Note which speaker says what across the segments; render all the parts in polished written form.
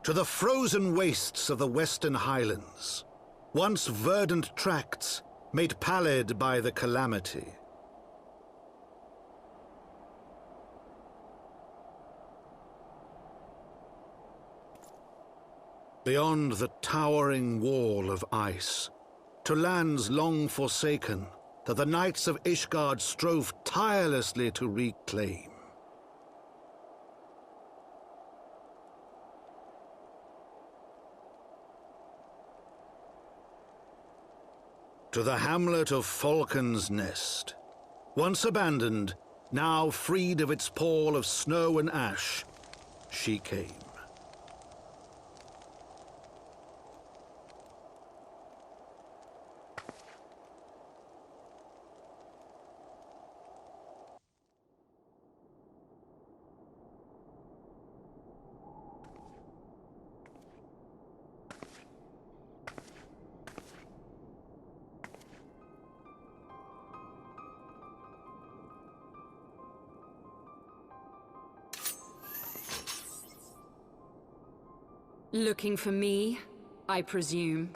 Speaker 1: to the frozen wastes of the Western Highlands, once verdant tracts made pallid by the calamity. Beyond the towering wall of ice, to lands long forsaken that the knights of Ishgard strove tirelessly to reclaim. To the hamlet of Falcon's Nest, once abandoned, now freed of its pall of snow and ash, she came.
Speaker 2: Looking for me, I presume.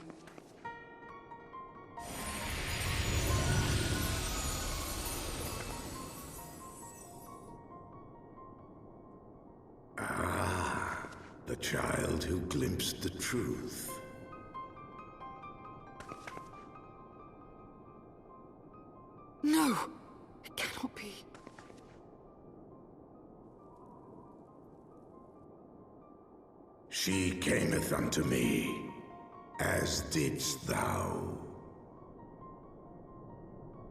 Speaker 3: Ah, the child who glimpsed the truth.
Speaker 2: No! It cannot be.
Speaker 3: She cameth unto me, as didst thou.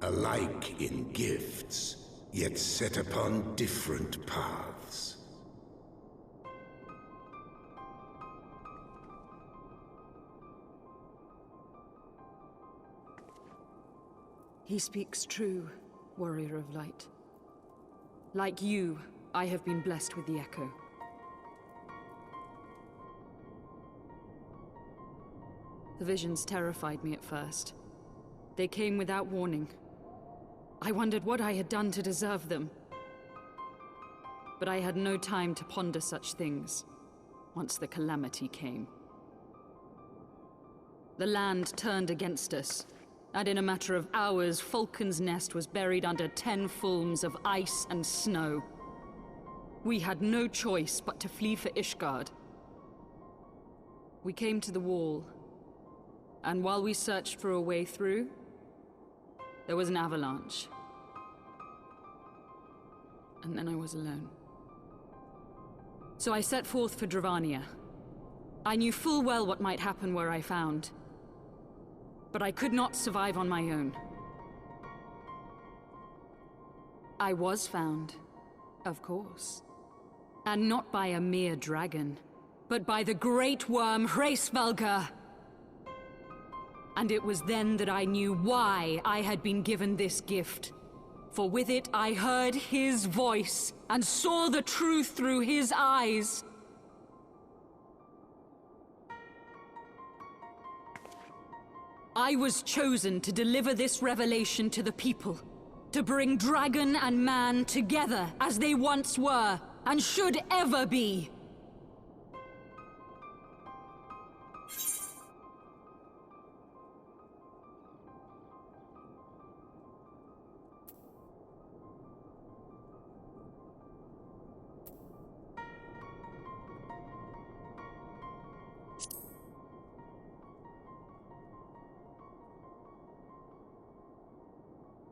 Speaker 3: Alike in gifts, yet set upon different paths.
Speaker 2: He speaks true, warrior of light. Like you, I have been blessed with the echo. The visions terrified me at first. They came without warning. I wondered what I had done to deserve them. But I had no time to ponder such things, once the calamity came. The land turned against us, and in a matter of hours, Falcon's Nest was buried under 10 fulms of ice and snow. We had no choice but to flee for Ishgard. We came to the wall, and while we searched for a way through, there was an avalanche. And then I was alone. So I set forth for Dravania. I knew full well what might happen where I found. But I could not survive on my own. I was found, of course. And not by a mere dragon, but by the great worm Hraesvelgr. And it was then that I knew why I had been given this gift. For with it I heard his voice, and saw the truth through his eyes. I was chosen to deliver this revelation to the people. To bring dragon and man together as they once were, and should ever be.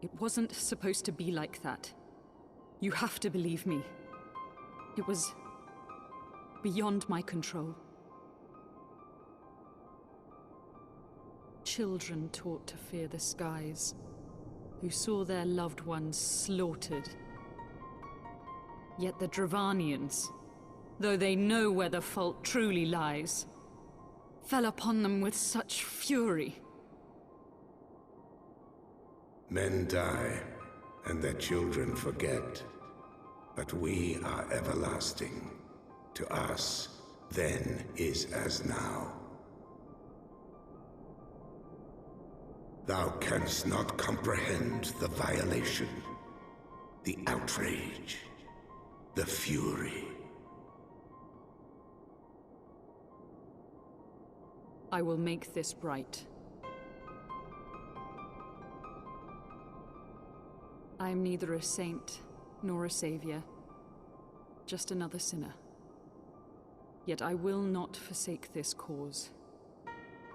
Speaker 2: It wasn't supposed to be like that. You have to believe me. It was beyond my control. Children taught to fear the skies, who saw their loved ones slaughtered. Yet the Dravanians, though they know where the fault truly lies, fell upon them with such fury.
Speaker 3: Men die, and their children forget. But we are everlasting. To us, then is as now. Thou canst not comprehend the violation, the outrage, the fury.
Speaker 2: I will make this right. I am neither a saint nor a savior, just another sinner. Yet I will not forsake this cause.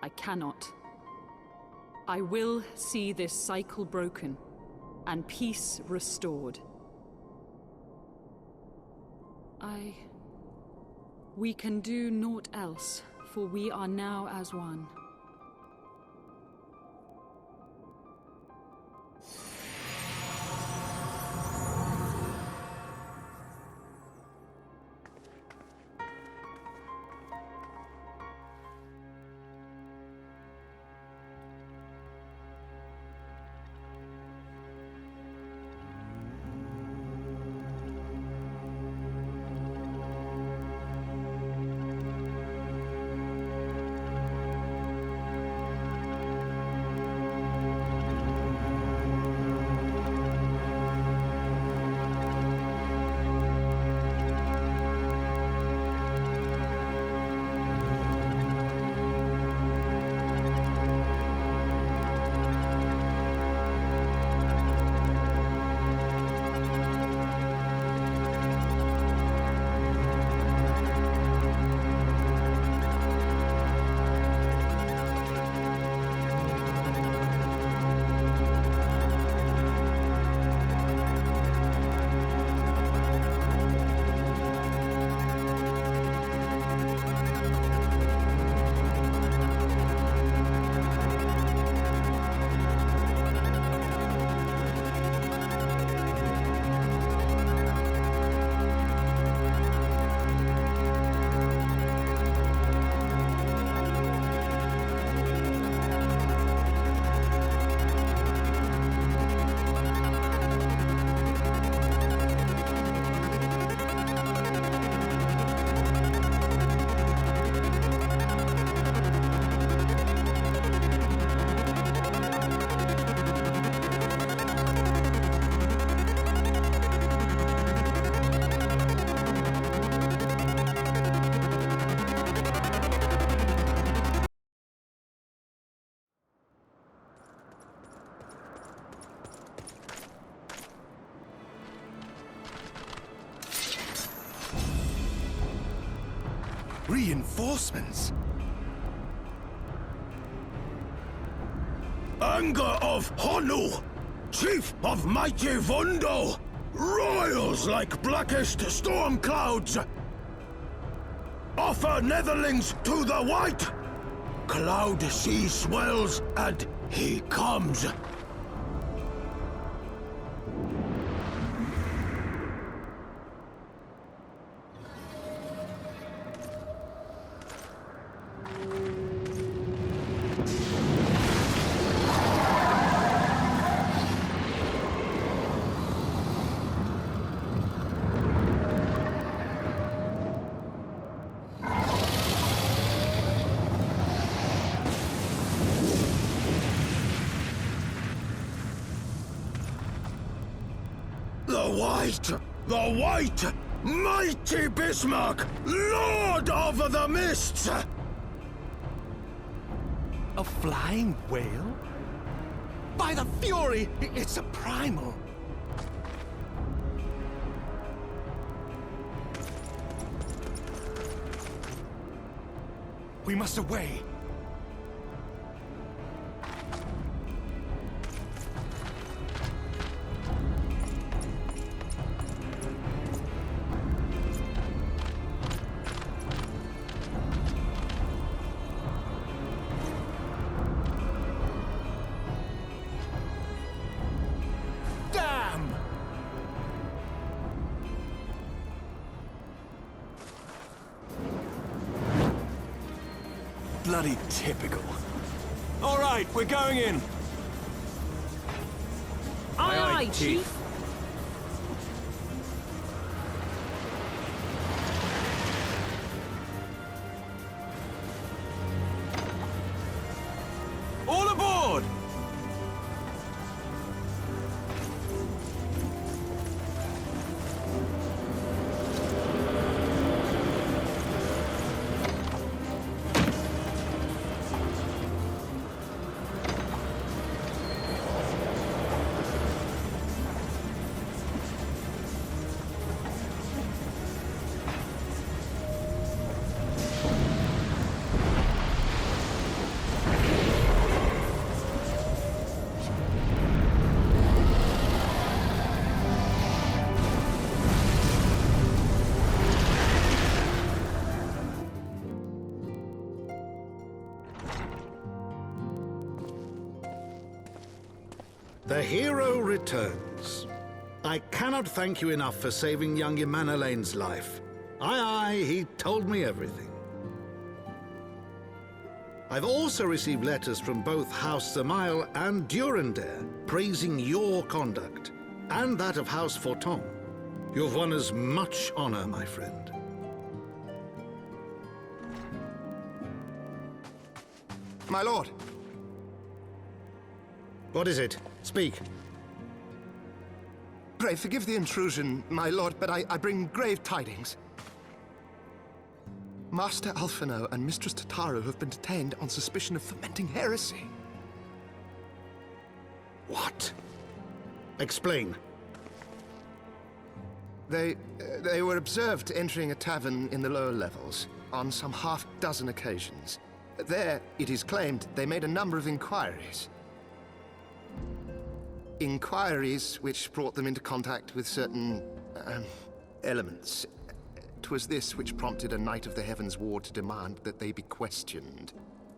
Speaker 2: I cannot. I will see this cycle broken and peace restored. We can do naught else, for we are now as one.
Speaker 4: Reinforcements?
Speaker 3: Anger of Honu, chief of mighty Vondo, royals like blackest storm clouds. Offer netherlings to the white. Cloud sea swells, and he comes. The White! Mighty Bismarck! Lord of the Mists!
Speaker 4: A flying whale? By the Fury, it's a primal! We must away! Bloody typical. All right, we're going in.
Speaker 2: Aye, aye, Chief.
Speaker 4: All aboard!
Speaker 1: hero returns. I cannot thank you enough for saving young Imanolane's life. Aye, he told me everything. I've also received letters from both House Zemail and Durandare praising your conduct, and that of House Forton. You've won us much honor, my friend.
Speaker 4: My lord!
Speaker 1: What is it? Speak.
Speaker 4: Pray forgive the intrusion, my lord, but I bring grave tidings. Master Alphino and Mistress Tataru have been detained on suspicion of fomenting heresy.
Speaker 1: What? Explain.
Speaker 4: They were observed entering a tavern in the lower levels on some half-dozen occasions. There, it is claimed, they made a number of inquiries. Inquiries which brought them into contact with certain elements. 'Twas this which prompted a Knight of the Heavens Ward to demand that they be questioned.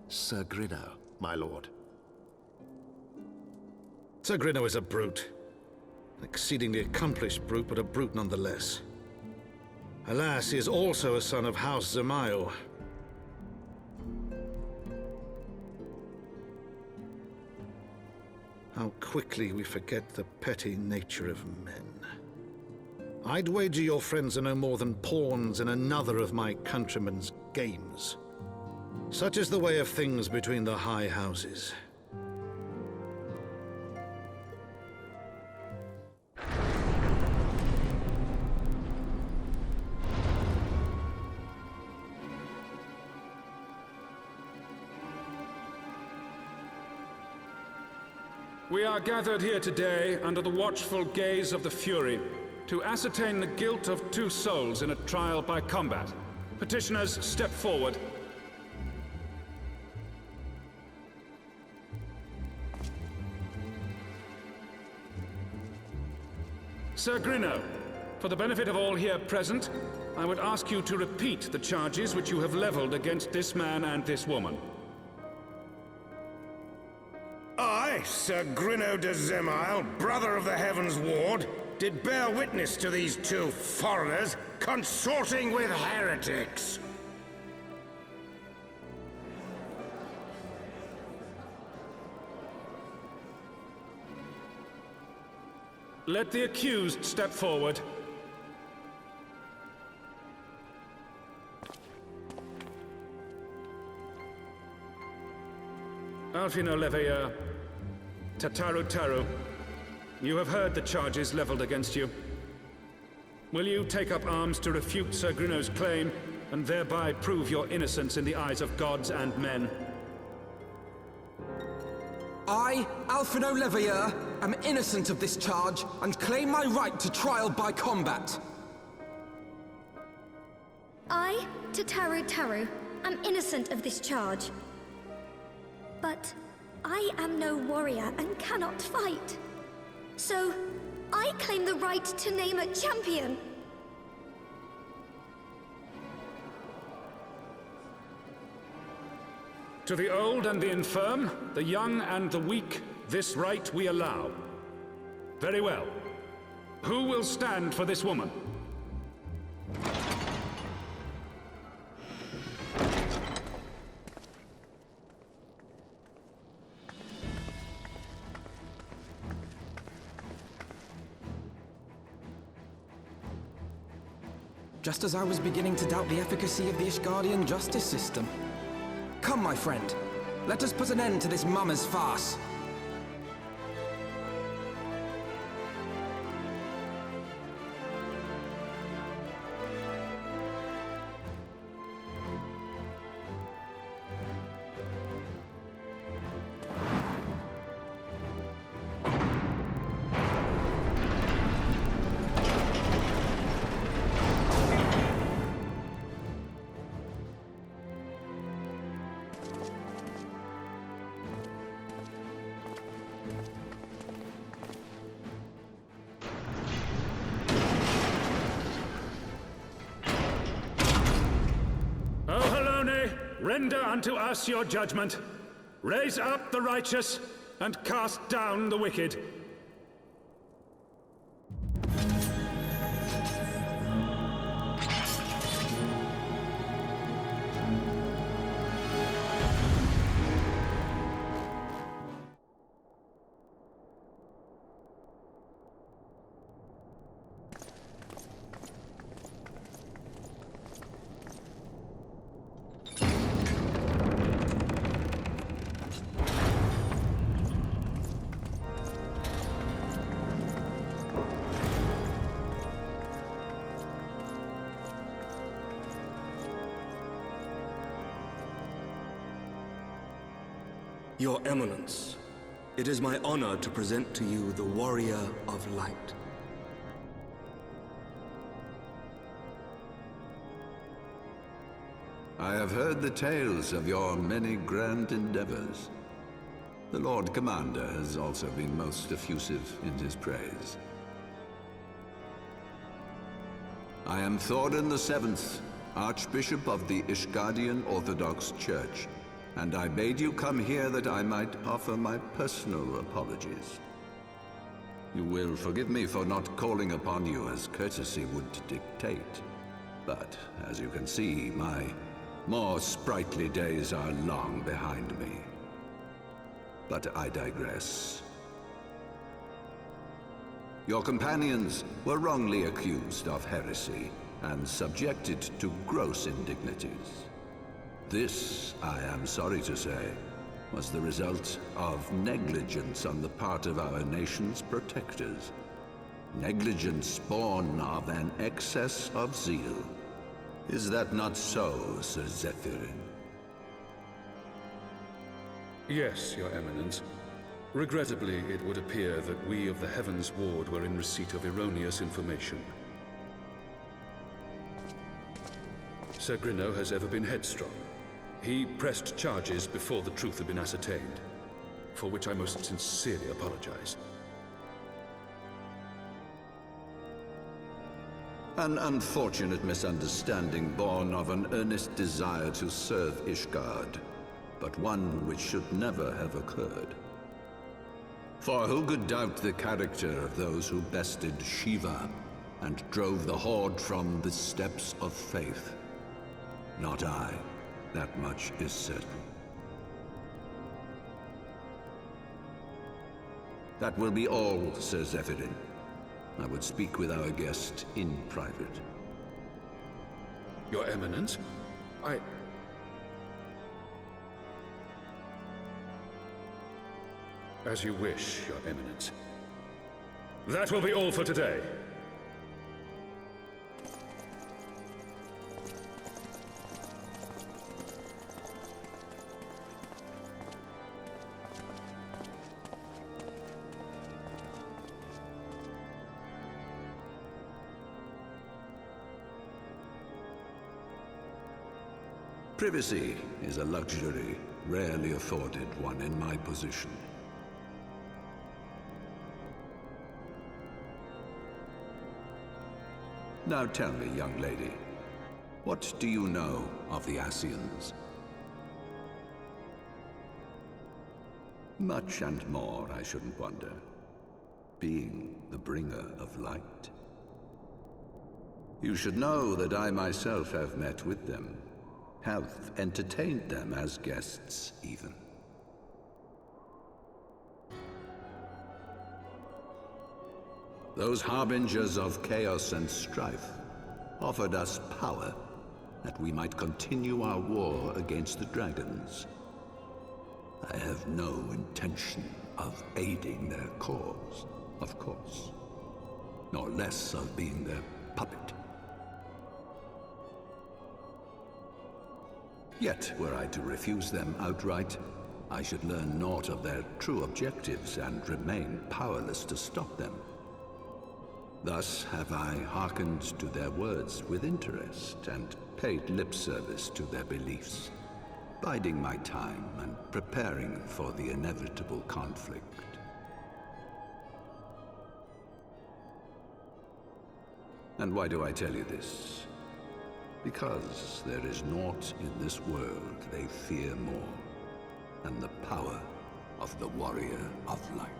Speaker 4: Sir Grinno, my lord.
Speaker 1: Sir Grinno is a brute. An exceedingly accomplished brute, but a brute nonetheless. Alas, he is also a son of House Zemail. How quickly we forget the petty nature of men. I'd wager your friends are no more than pawns in another of my countrymen's games. Such is the way of things between the high houses.
Speaker 5: We are gathered here today under the watchful gaze of the Fury to ascertain the guilt of 2 souls in a trial by combat. Petitioners, step forward. Sir Grinno, for the benefit of all here present, I would ask you to repeat the charges which you have leveled against this man and this woman.
Speaker 3: I, Sir Grinno de Zemail, brother of the Heavens Ward, did bear witness to these 2 foreigners consorting with heretics.
Speaker 5: Let the accused step forward. Alphino Leveilleur, Tataru, you have heard the charges leveled against you. Will you take up arms to refute Sir Grinno's claim, and thereby prove your innocence in the eyes of gods and men?
Speaker 6: I, Alphino Leveilleur, am innocent of this charge, and claim my right to trial by combat.
Speaker 7: I, Tataru, am innocent of this charge. But I am no warrior and cannot fight. So, I claim the right to name a champion.
Speaker 5: To the old and the infirm, the young and the weak, this right we allow. Very well. Who will stand for this woman?
Speaker 6: Just as I was beginning to doubt the efficacy of the Ishgardian justice system. Come, my friend. Let us put an end to this mummer's farce.
Speaker 5: Render unto us your judgment. Raise up the righteous, and cast down the wicked.
Speaker 8: Your Eminence, it is my honor to present to you the Warrior of Light.
Speaker 9: I have heard the tales of your many grand endeavors. The Lord Commander has also been most effusive in his praise. I am Thorin VII, Archbishop of the Ishgardian Orthodox Church, and I bade you come here that I might offer my personal apologies. You will forgive me for not calling upon you as courtesy would dictate, but as you can see, my more sprightly days are long behind me. But I digress. Your companions were wrongly accused of heresy and subjected to gross indignities. This, I am sorry to say, was the result of negligence on the part of our nation's protectors. Negligence born of an excess of zeal. Is that not so, Sir Zephyrin?
Speaker 5: Yes, Your Eminence. Regrettably, it would appear that we of the Heavens Ward were in receipt of erroneous information. Sir Grinno has ever been headstrong. He pressed charges before the truth had been ascertained, for which I most sincerely apologize.
Speaker 9: An unfortunate misunderstanding born of an earnest desire to serve Ishgard, but one which should never have occurred. For who could doubt the character of those who bested Shiva and drove the Horde from the steps of faith? Not I. That much is certain. That will be all, Sir Zephyrin. I would speak with our guest in private.
Speaker 5: Your Eminence, As you wish, Your Eminence. That will be all for today.
Speaker 9: Privacy is a luxury rarely afforded one in my position. Now tell me, young lady, what do you know of the Ascians? Much and more, I shouldn't wonder, being the bringer of light. You should know that I myself have met with them, have entertained them as guests, even. Those harbingers of chaos and strife offered us power that we might continue our war against the dragons. I have no intention of aiding their cause, of course, nor less of being their puppet. Yet, were I to refuse them outright, I should learn naught of their true objectives and remain powerless to stop them. Thus have I hearkened to their words with interest and paid lip service to their beliefs, biding my time and preparing for the inevitable conflict. And why do I tell you this? Because there is naught in this world they fear more than the power of the Warrior of Light.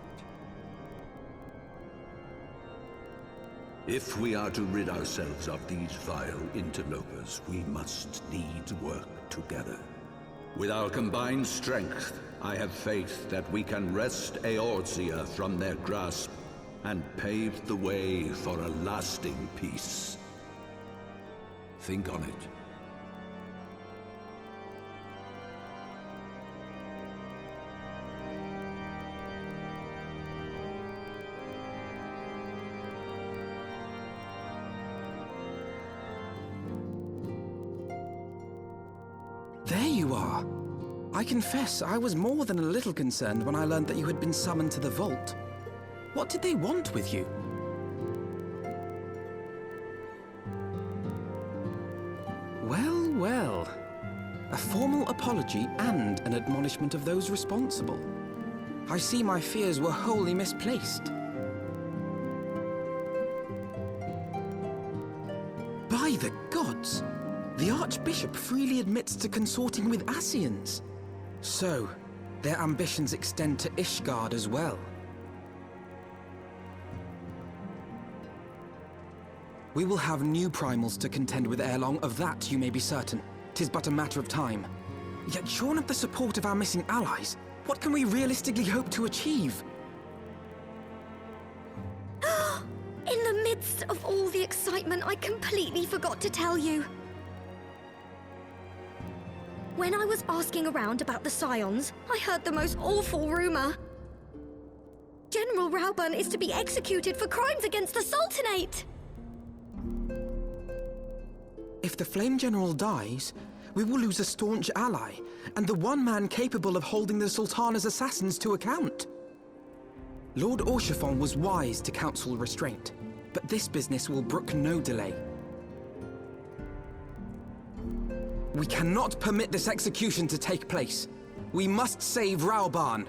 Speaker 9: If we are to rid ourselves of these vile interlopers, we must needs work together. With our combined strength, I have faith that we can wrest Eorzea from their grasp and pave the way for a lasting peace. Think on it.
Speaker 6: There you are. I confess I was more than a little concerned when I learned that you had been summoned to the vault. What did they want with you? Well, well. A formal apology and an admonishment of those responsible. I see my fears were wholly misplaced. By the gods! The Archbishop freely admits to consorting with Ascians. So, their ambitions extend to Ishgard as well. We will have new primals to contend with ere long, of that you may be certain. 'Tis but a matter of time. Yet shorn of the support of our missing allies, what can we realistically hope to achieve?
Speaker 7: In the midst of all the excitement, I completely forgot to tell you. When I was asking around about the Scions, I heard the most awful rumor. General Raubun is to be executed for crimes against the Sultanate!
Speaker 6: If the Flame General dies, we will lose a staunch ally, and the one man capable of holding the Sultana's assassins to account. Lord Orchiphon was wise to counsel restraint, but this business will brook no delay. We cannot permit this execution to take place. We must save Raubun.